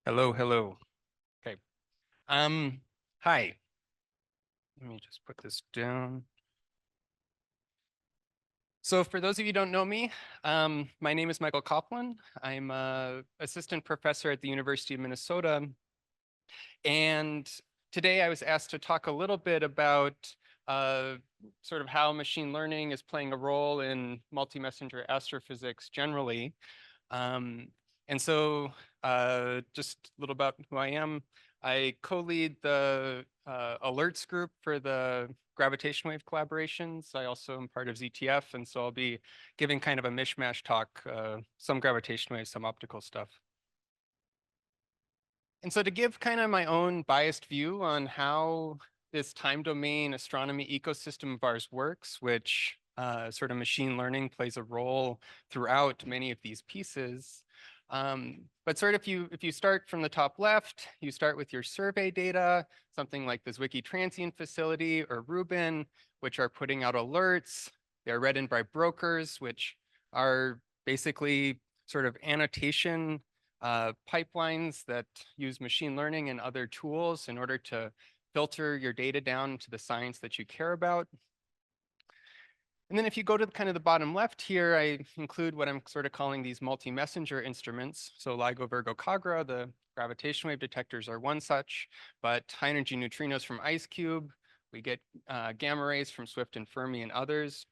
Hello, hello. Okay. Hi. Let me just put this down. So for those of you who don't know me, my name is Michael Coplin. I'm a assistant professor at the University of Minnesota. And today I was asked to talk a little bit about uh, sort of how machine learning is playing a role in multi-messenger astrophysics generally. Um, and so just a little about who I am. I co-lead the alerts group for the gravitational wave collaborations. I also am part of ZTF, and so I'll be giving kind of a mishmash talk, some gravitational waves, some optical stuff. And so to give kind of my own biased view on how this time domain astronomy ecosystem of ours works, which sort of machine learning plays a role throughout many of these pieces. But sort of if you start from the top left, you start with your survey data, something like this Wiki Transient Facility or Rubin, which are putting out alerts. They're read in by brokers, which are basically sort of annotation pipelines that use machine learning and other tools in order to filter your data down to the science that you care about. And then if you go to kind of the bottom left here, I include what I'm sort of calling these multi-messenger instruments. So LIGO, Virgo, Kagra, the gravitational wave detectors are one such, but high energy neutrinos from IceCube, we get gamma rays from Swift and Fermi and others.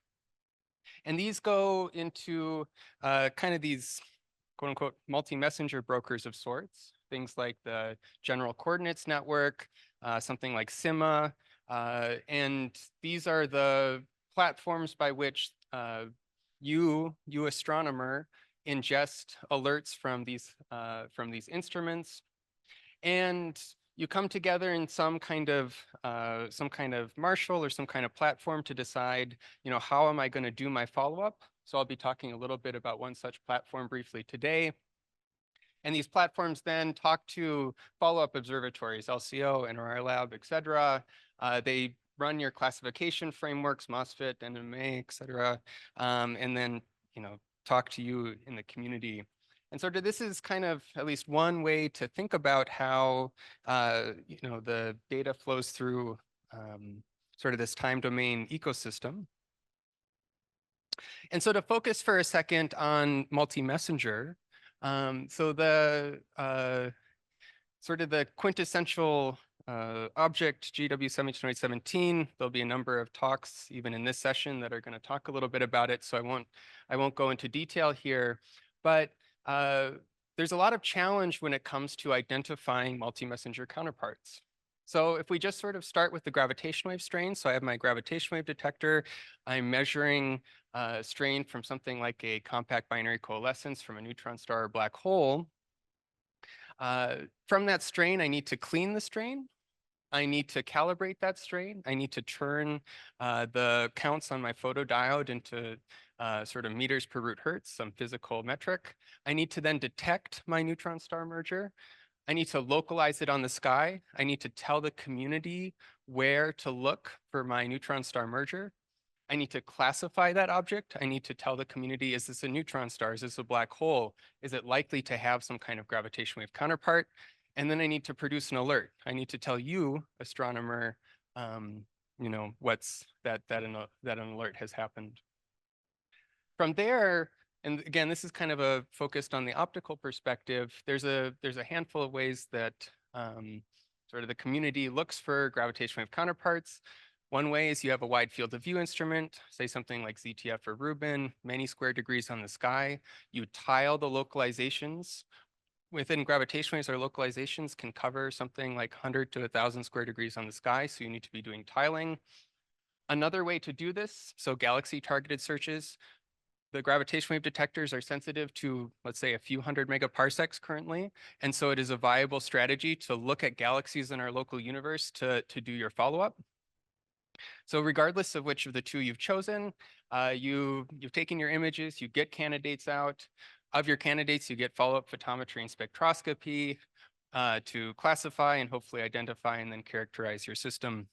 And these go into kind of these quote unquote multi-messenger brokers of sorts, things like the General Coordinates Network, something like SIMA, and these are the platforms by which you astronomer, ingest alerts from these instruments, and you come together in some kind of Marshall or some kind of platform to decide, how am I going to do my follow-up? So I'll be talking a little bit about one such platform briefly today. And these platforms then talk to follow-up observatories, LCO, NOR Lab, et cetera. They run your classification frameworks, MOSFET, NMA, et cetera, and then talk to you in the community. And so this is kind of at least one way to think about how the data flows through sort of this time domain ecosystem. And so to focus for a second on multi-messenger, so the sort of the quintessential object GW 2017, there'll be a number of talks even in this session that are going to talk a little bit about it. So I won't go into detail here, but there's a lot of challenge when it comes to identifying multi-messenger counterparts. So if we just sort of start with the gravitational wave strain, so I have my gravitational wave detector, I'm measuring strain from something like a compact binary coalescence from a neutron star or black hole. From that strain, I need to clean the strain. I need to calibrate that strain. I need to turn the counts on my photodiode into sort of meters per root hertz, some physical metric. I need to then detect my neutron star merger. I need to localize it on the sky. I need to tell the community where to look for my neutron star merger. I need to classify that object. I need to tell the community, is this a neutron star? Is this a black hole? Is it likely to have some kind of gravitational wave counterpart? And then I need to produce an alert. I need to tell you, astronomer, what's that an alert has happened. From there, and again, this is kind of focused on the optical perspective. There's a handful of ways that sort of the community looks for gravitational wave counterparts. One way is you have a wide field of view instrument, say something like ZTF or Rubin, many square degrees on the sky. You tile the localizations. Within gravitational waves, our localizations can cover something like 100 to 1,000 square degrees on the sky, so you need to be doing tiling. Another way to do this, so galaxy targeted searches, the gravitational wave detectors are sensitive to, let's say, a few hundred megaparsecs currently. And so it is a viable strategy to look at galaxies in our local universe to do your follow-up. So regardless of which of the two you've chosen, you've taken your images, you get candidates out. Of your candidates, you get follow-up photometry and spectroscopy to classify and hopefully identify and then characterize your system.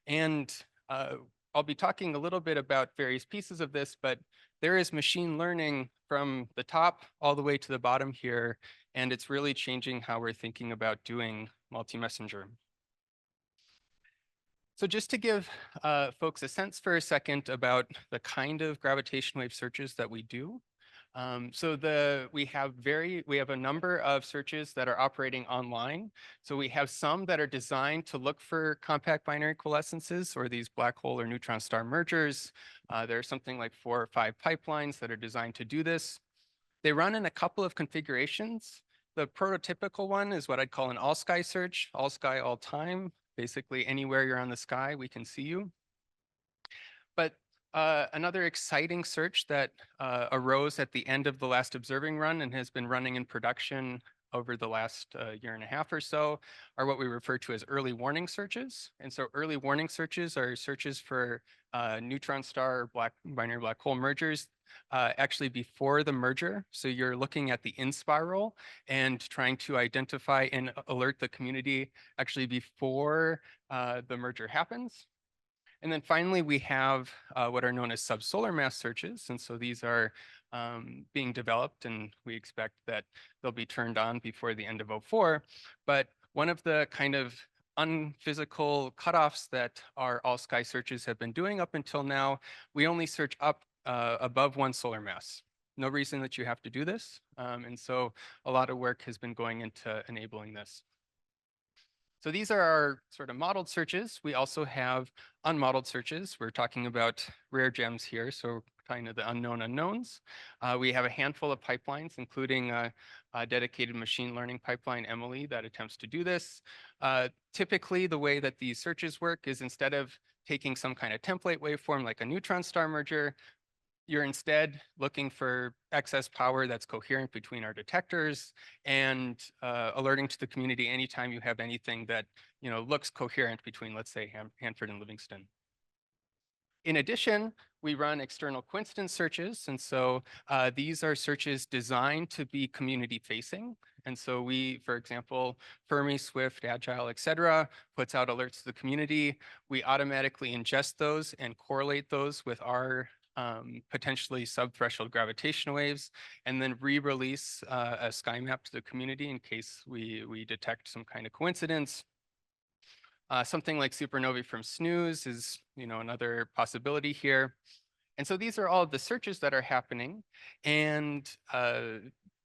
And I'll be talking a little bit about various pieces of this, but there is machine learning from the top all the way to the bottom here, and it's really changing how we're thinking about doing multi-messenger. So just to give folks a sense for a second about the kind of gravitational wave searches that we do. We have a number of searches that are operating online. So we have some that are designed to look for compact binary coalescences or these black hole or neutron star mergers. There are something like 4 or 5 pipelines that are designed to do this. They run in a couple of configurations. The prototypical one is what I'd call an all sky search, all sky, all time. Basically, anywhere you're on the sky, we can see you. But another exciting search that arose at the end of the last observing run and has been running in production over the last year and a half or so are what we refer to as early warning searches. And so early warning searches are searches for neutron star or binary black hole mergers actually before the merger. So you're looking at the in spiral and trying to identify and alert the community actually before the merger happens. And then finally, we have what are known as subsolar mass searches. And so these are being developed, and we expect that they'll be turned on before the end of '04. But one of the kind of unphysical cutoffs that our all sky searches have been doing up until now, we only search up above 1 solar mass. No reason that you have to do this. And so a lot of work has been going into enabling this. So these are our sort of modeled searches. We also have unmodeled searches. We're talking about rare gems here, so kind of the unknown unknowns. We have a handful of pipelines, including a dedicated machine learning pipeline, Emily, that attempts to do this. Typically, the way that these searches work is instead of taking some kind of template waveform like a neutron star merger, you're instead looking for excess power that's coherent between our detectors and alerting to the community anytime you have anything that looks coherent between, let's say, Hanford and Livingston. In addition, we run external coincidence searches. And so these are searches designed to be community facing. And so we, for example, Fermi, Swift, Agile, et cetera, puts out alerts to the community. We automatically ingest those and correlate those with our potentially subthreshold gravitational waves, and then re-release a sky map to the community in case we detect some kind of coincidence. Something like supernovae from SNOOS is another possibility here. And so these are all of the searches that are happening. And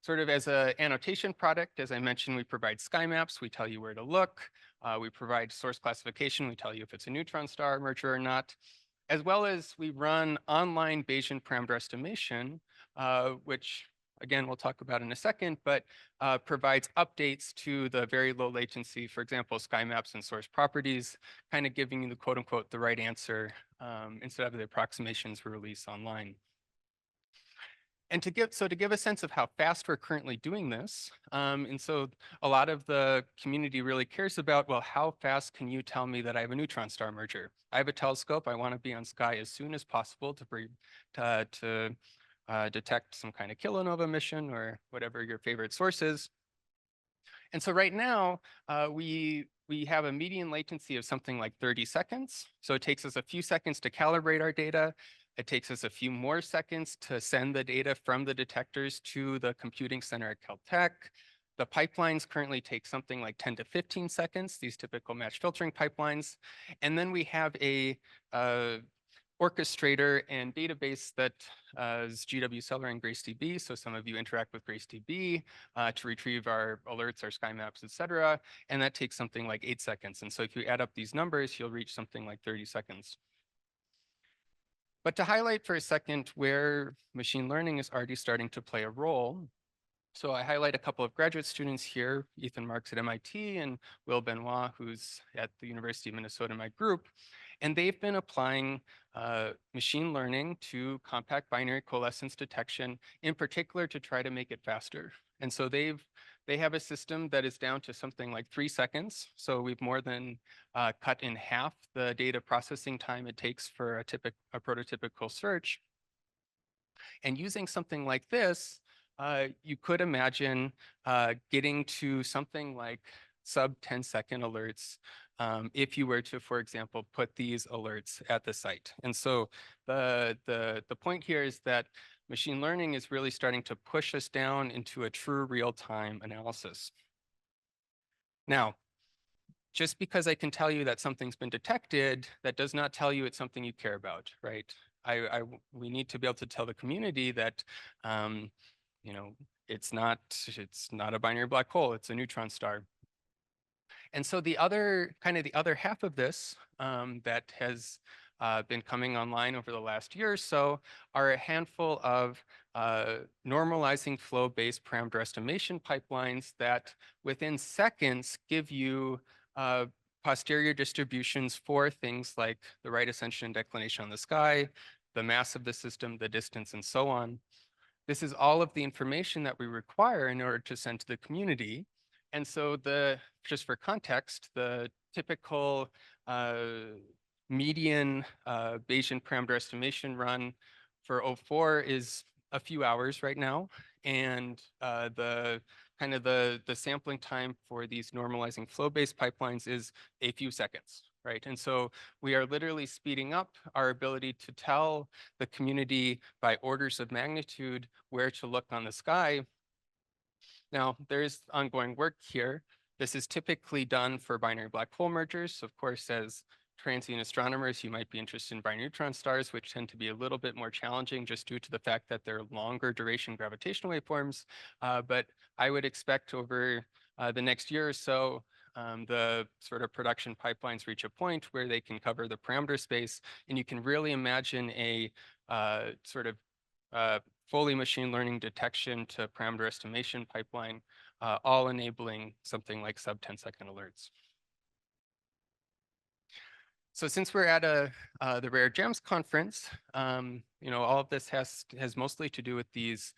sort of as an annotation product, as I mentioned, we provide sky maps. We tell you where to look. We provide source classification. We tell you if it's a neutron star merger or not. As well as we run online Bayesian parameter estimation, which again, we'll talk about in a second, but provides updates to the very low latency, for example, sky maps and source properties, kind of giving you the quote unquote the right answer instead of the approximations we release online. And to give a sense of how fast we're currently doing this, and so a lot of the community really cares about, well, how fast can you tell me that I have a neutron star merger? I have a telescope. I want to be on sky as soon as possible to detect some kind of kilonova emission or whatever your favorite source is. And so right now, we have a median latency of something like 30 seconds. So it takes us a few seconds to calibrate our data. It takes us a few more seconds to send the data from the detectors to the computing center at Caltech. The pipelines currently take something like 10 to 15 seconds, these typical match filtering pipelines. And then we have a orchestrator and database that is GW Celer and GraceDB. So some of you interact with GraceDB to retrieve our alerts, our sky maps, et cetera. And that takes something like 8 seconds. And so if you add up these numbers, you'll reach something like 30 seconds. But to highlight for a second where machine learning is already starting to play a role, so I highlight a couple of graduate students here, Ethan Marks at MIT and Will Benoit, who's at the University of Minnesota in my group. And they've been applying machine learning to compact binary coalescence detection, in particular to try to make it faster. And so they have a system that is down to something like 3 seconds. So we've more than cut in half the data processing time it takes for a prototypical search. And using something like this, you could imagine getting to something like sub 10-second alerts if you were to, for example, put these alerts at the site. And so the point here is that machine learning is really starting to push us down into a true real-time analysis. Now, just because I can tell you that something's been detected, that does not tell you it's something you care about, right? We need to be able to tell the community that, you know, it's not a binary black hole, it's a neutron star. And so the other half of this that has been coming online over the last year or so are a handful of normalizing flow-based parameter estimation pipelines that within seconds give you posterior distributions for things like the right ascension and declination on the sky, the mass of the system, the distance, and so on. This is all of the information that we require in order to send to the community. And so just for context, the typical median Bayesian parameter estimation run for O4 is a few hours right now. And the sampling time for these normalizing flow-based pipelines is a few seconds, right? And so we are literally speeding up our ability to tell the community by orders of magnitude where to look on the sky. Now, there's ongoing work here. This is typically done for binary black hole mergers. Of course, as transient astronomers, you might be interested in binary neutron stars, which tend to be a little bit more challenging just due to the fact that they're longer duration gravitational waveforms. But I would expect over the next year or so, the sort of production pipelines reach a point where they can cover the parameter space, and you can really imagine a sort of fully machine learning detection to parameter estimation pipeline, all enabling something like sub 10-second alerts. So since we're at the Rare Gems conference, all of this has mostly to do with these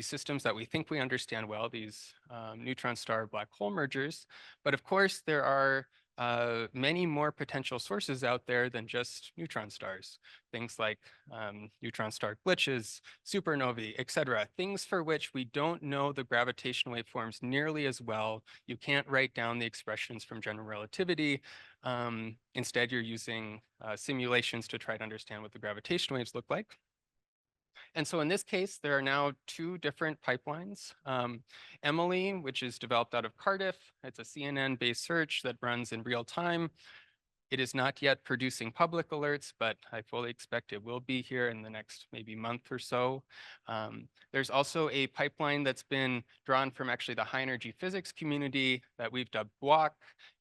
systems that we think we understand well, these neutron star black hole mergers. But of course, there are many more potential sources out there than just neutron stars. Things like neutron star glitches, supernovae, et cetera. Things for which we don't know the gravitational waveforms nearly as well. You can't write down the expressions from general relativity. Instead, you're using simulations to try to understand what the gravitational waves look like. And so in this case, there are now two different pipelines. Emily, which is developed out of Cardiff, it's a CNN-based search that runs in real time. It is not yet producing public alerts, but I fully expect it will be here in the next maybe month or so. There's also a pipeline that's been drawn from actually the high energy physics community that we've dubbed BWOC.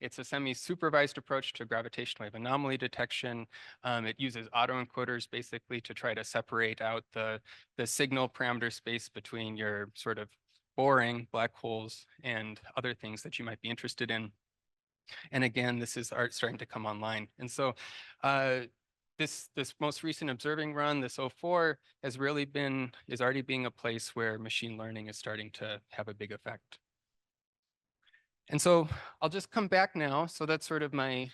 It's a semi-supervised approach to gravitational wave anomaly detection. It uses autoencoders basically to try to separate out the signal parameter space between your sort of boring black holes and other things that you might be interested in. And again, this is starting to come online. And so this most recent observing run, this O4, is already being a place where machine learning is starting to have a big effect. And so I'll just come back now. So that's sort of my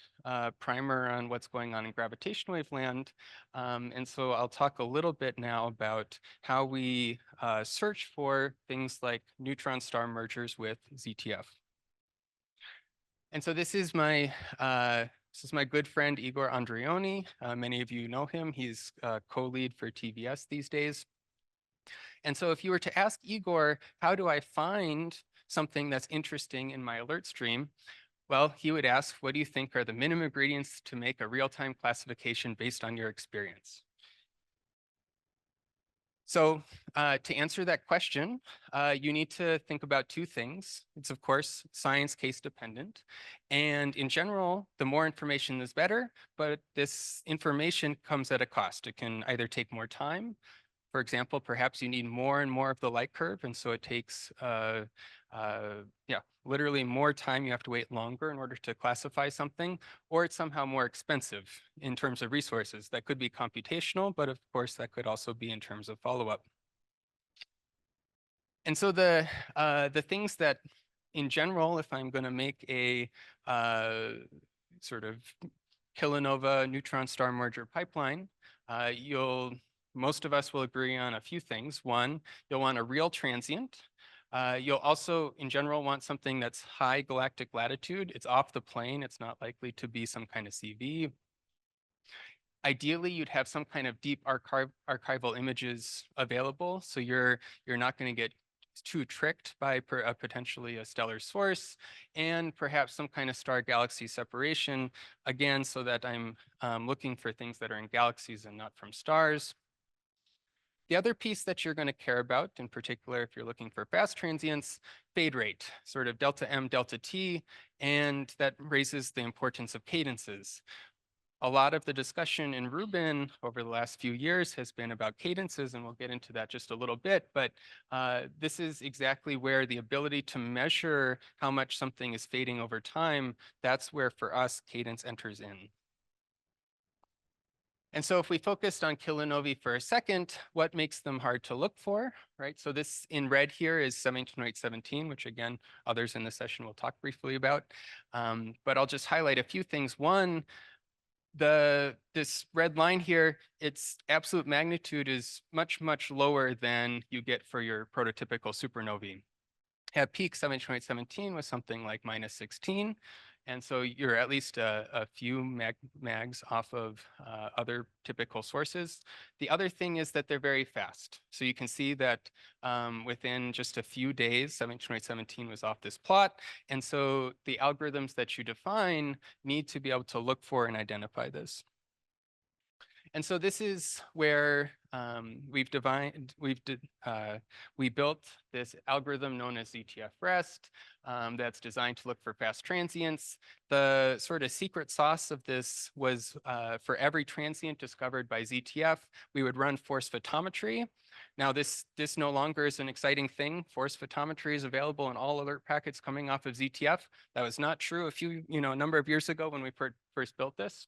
primer on what's going on in gravitational wave land. And so I'll talk a little bit now about how we search for things like neutron star mergers with ZTF. And so this is my good friend Igor Andreoni. Many of you know him. He's co-lead for TVS these days. And so if you were to ask Igor, how do I find something that's interesting in my alert stream? Well, he would ask, what do you think are the minimum ingredients to make a real-time classification based on your experience? So to answer that question, you need to think about two things. It's, of course, science case dependent. And in general, the more information is better, but this information comes at a cost. It can either take more time. For example, perhaps you need more and more of the light curve. And so it takes, literally more time. You have to wait longer in order to classify something, or it's somehow more expensive in terms of resources. That could be computational, but of course, that could also be in terms of follow-up. And so the things that, in general, if I'm going to make a sort of kilonova neutron star merger pipeline, most of us will agree on a few things. One, you'll want a real transient. You'll also, in general, want something that's high galactic latitude. It's off the plane. It's not likely to be some kind of CV. Ideally, you'd have some kind of deep archival images available, so you're not going to get too tricked by potentially a stellar source, and perhaps some kind of star-galaxy separation, again, so that I'm looking for things that are in galaxies and not from stars. The other piece that you're going to care about, in particular, if you're looking for fast transients, fade rate, sort of delta M, delta T, and that raises the importance of cadences. A lot of the discussion in Rubin over the last few years has been about cadences, and we'll get into that just a little bit, but this is exactly where the ability to measure how much something is fading over time, that's where, for us, cadence enters in. And so if we focused on kilonovae for a second, what makes them hard to look for, right? So this in red here is 172817, which again, others in the session will talk briefly about. But I'll just highlight a few things. One, this red line here, its absolute magnitude is much, much lower than you get for your prototypical supernovae. At peak, 1717 was something like -16. And so you're at least a few mags off of other typical sources. The other thing is that they're very fast. So you can see that within just a few days, 1717 was off this plot. And so the algorithms that you define need to be able to look for and identify this. And so this is where we built this algorithm known as ZTF-REST that's designed to look for fast transients. The sort of secret sauce of this was for every transient discovered by ZTF, we would run force photometry. Now this no longer is an exciting thing. Force photometry is available in all alert packets coming off of ZTF. That was not true a number of years ago when we first built this.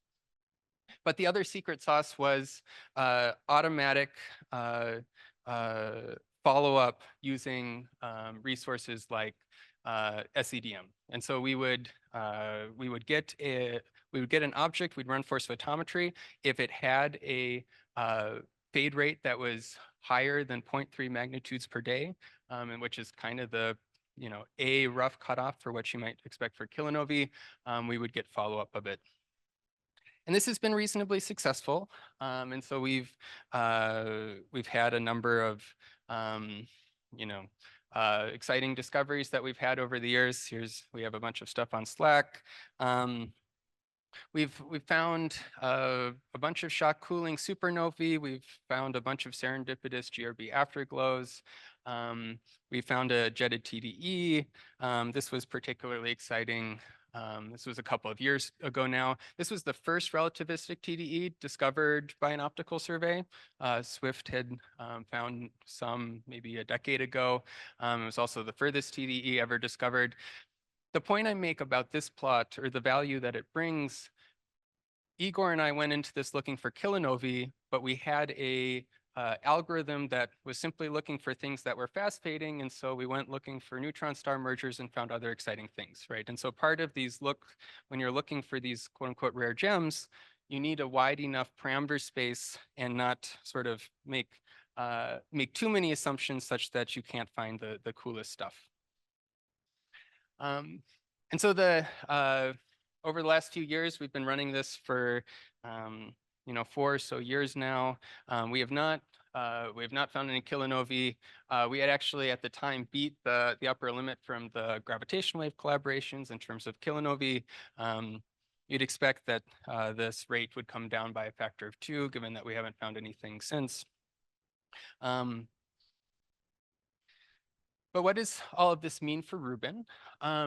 But the other secret sauce was automatic follow-up using resources like SEDM. And so we would get an object, we'd run force photometry. If it had a fade rate that was higher than 0.3 magnitudes per day, and which is kind of the a rough cutoff for what you might expect for kilonovae, we would get follow-up of it. And this has been reasonably successful. And so we've had a number of exciting discoveries that we've had over the years. We have a bunch of stuff on Slack. We've found a bunch of shock cooling supernovae. We've found a bunch of serendipitous GRB afterglows. We found a jetted TDE. This was particularly exciting. This was a couple of years ago now. This was the first relativistic TDE discovered by an optical survey. Swift had found some maybe a decade ago. It was also the furthest TDE ever discovered. The point I make about this plot, or the value that it brings, Igor and I went into this looking for kilonovae, but we had a algorithm that was simply looking for things that were fast fading. And so we went looking for neutron star mergers and found other exciting things, right? And so part of these when you're looking for these quote unquote rare gems, you need a wide enough parameter space and not sort of make too many assumptions such that you can't find the coolest stuff. And so over the last few years, we've been running this for 4 or so years now. We have not found any kilonovae. We had actually at the time beat the upper limit from the gravitational wave collaborations in terms of kilonovae. You'd expect that this rate would come down by a factor of 2, given that we haven't found anything since. But what does all of this mean for Rubin?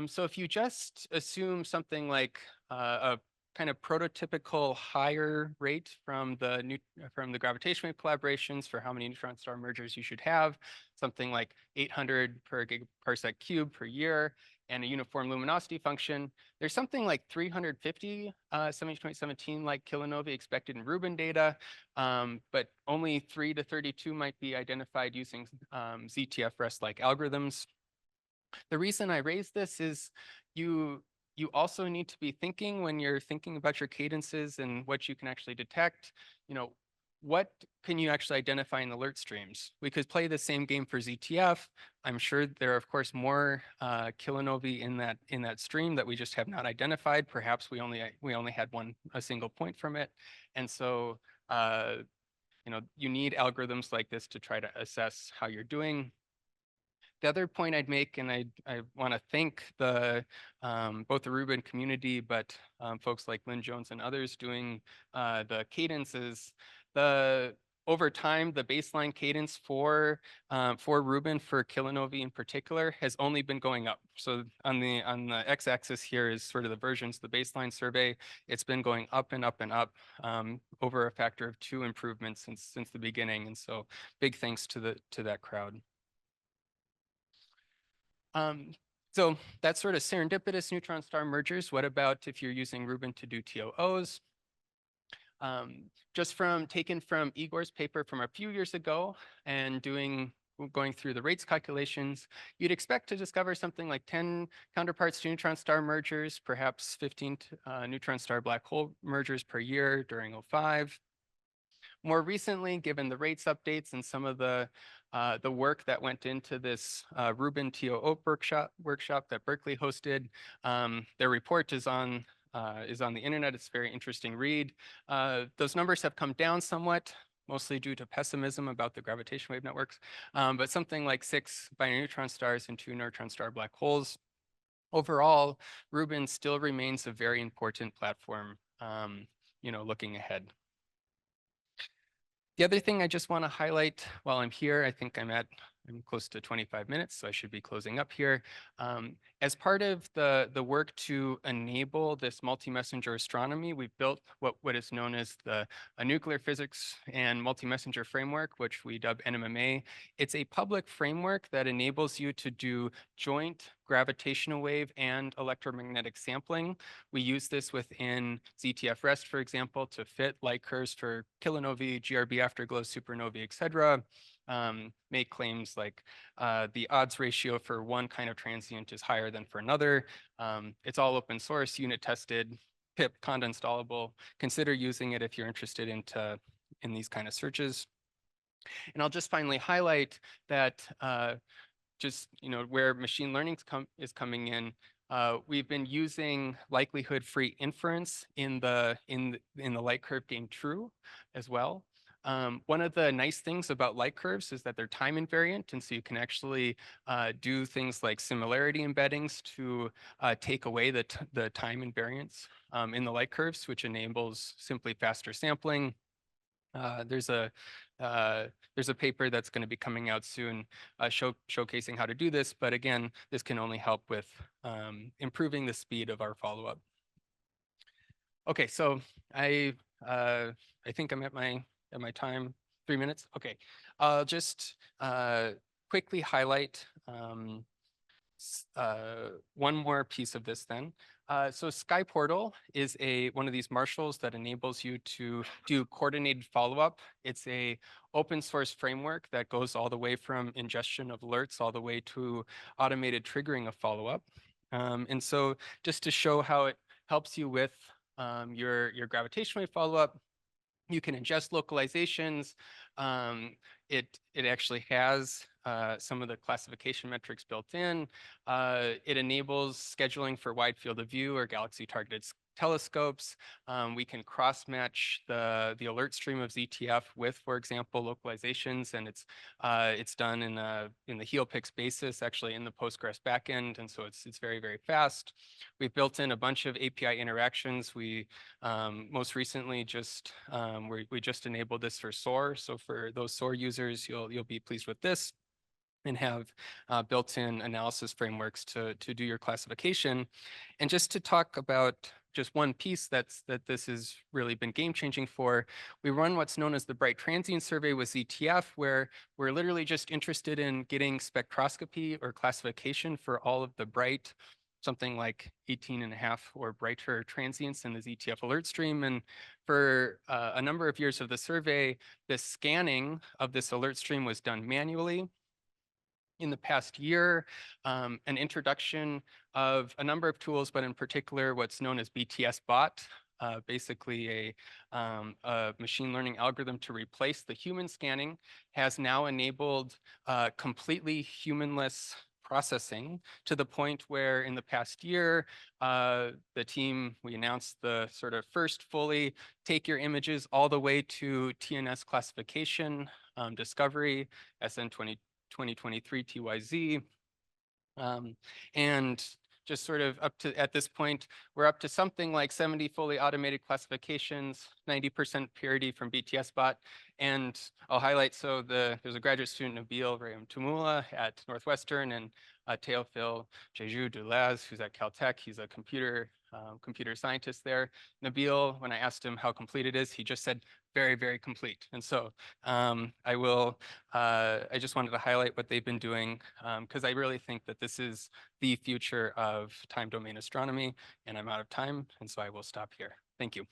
So if you just assume something like a kind of prototypical higher rate from the gravitational wave collaborations for how many neutron star mergers you should have, something like 800 per gigaparsec cube per year, and a uniform luminosity function, there's something like 350 17.17 like kilonovae expected in Rubin data, but only 3 to 32 might be identified using ZTF-REST-like algorithms. The reason I raise this is you also need to be thinking when you're thinking about your cadences and what you can actually detect, what can you actually identify in alert streams? We could play the same game for ZTF. I'm sure there are, of course, more kilonovae in that stream that we just have not identified. Perhaps we only had a single point from it, and so you need algorithms like this to try to assess how you're doing. The other point I'd make, and I want to thank both the Rubin community, but folks like Lynn Jones and others doing the cadences. Over time, the baseline cadence for Rubin for kilonovae in particular has only been going up. So on the x-axis here is sort of the versions, the baseline survey. It's been going up and up and up over a factor of 2 improvements since the beginning. And so big thanks to that crowd. So that's sort of serendipitous neutron star mergers. What about if you're using Rubin to do TOOs? Just taken from Igor's paper from a few years ago and going through the rates calculations, you'd expect to discover something like 10 counterparts to neutron star mergers, perhaps 15 neutron star black hole mergers per year during 05. More recently, given the rates updates and some of the work that went into this Rubin TOO workshop that Berkeley hosted, their report is on the internet. It's a very interesting read. Those numbers have come down somewhat, mostly due to pessimism about the gravitational wave networks, but something like 6 binary neutron stars and 2 neutron star black holes. Overall, Rubin still remains a very important platform, looking ahead. The other thing I just want to highlight while I'm here, I think I'm close to 25 minutes, so I should be closing up here. As part of the work to enable this multi-messenger astronomy, we've built what is known as a nuclear physics and multi-messenger framework, which we dub NMMA. It's a public framework that enables you to do joint gravitational wave and electromagnetic sampling. We use this within ZTF REST, for example, to fit light curves for kilonovae, GRB afterglow, supernovae, et cetera. Make claims like the odds ratio for one kind of transient is higher than for another. It's all open source, unit tested, pip conda-installable. Consider using it if you're interested in these kind of searches. And I'll just finally highlight that where machine learning is coming in, we've been using likelihood-free inference in the light curve game true as well. One of the nice things about light curves is that they're time invariant, and so you can actually do things like similarity embeddings to take away the time invariance in the light curves, which enables simply faster sampling. There's a paper that's going to be coming out soon showcasing how to do this. But again, this can only help with improving the speed of our follow-up. Okay, so I think I'm at my time, 3 minutes. Okay, I'll just quickly highlight one more piece of this then. So Sky Portal is one of these marshals that enables you to do coordinated follow-up. It's a open source framework that goes all the way from ingestion of alerts all the way to automated triggering of follow-up. And so just to show how it helps you with your gravitational wave follow-up, you can ingest localizations. It actually has some of the classification metrics built in. It enables scheduling for wide field of view or galaxy targeted telescopes. We can cross-match the alert stream of ZTF with, for example, localizations, and it's done in the HealPix basis, actually in the Postgres backend, and so it's very, very fast. We've built in a bunch of API interactions. We most recently we just enabled this for SOAR. So for those SOAR users, you'll be pleased with this, and have built-in analysis frameworks to do your classification. And just to talk about just one piece that this has really been game-changing for, we run what's known as the Bright Transient Survey with ZTF, where we're literally just interested in getting spectroscopy or classification for all of the bright, something like 18.5 or brighter transients in the ZTF alert stream. And for a number of years of the survey, the scanning of this alert stream was done manually. In the past year, an introduction of a number of tools, but in particular what's known as BTS bot basically a machine learning algorithm to replace the human scanning, has now enabled completely humanless processing to the point where in the past year, the team, we announced the sort of first fully take your images all the way to TNS classification, discovery, SN 2023 TYZ. And just sort of up to, at this point, we're up to something like 70 fully automated classifications, 90% purity from BTSBot. And I'll highlight, so there's a graduate student, Nabil Rayam Tumula at Northwestern, and Teofil Jeju Dulaz, who's at Caltech. He's a computer scientist there. Nabil, when I asked him how complete it is, he just said, very, very complete. And so I just wanted to highlight what they've been doing because I really think that this is the future of time domain astronomy, and I'm out of time, and so I will stop here. Thank you.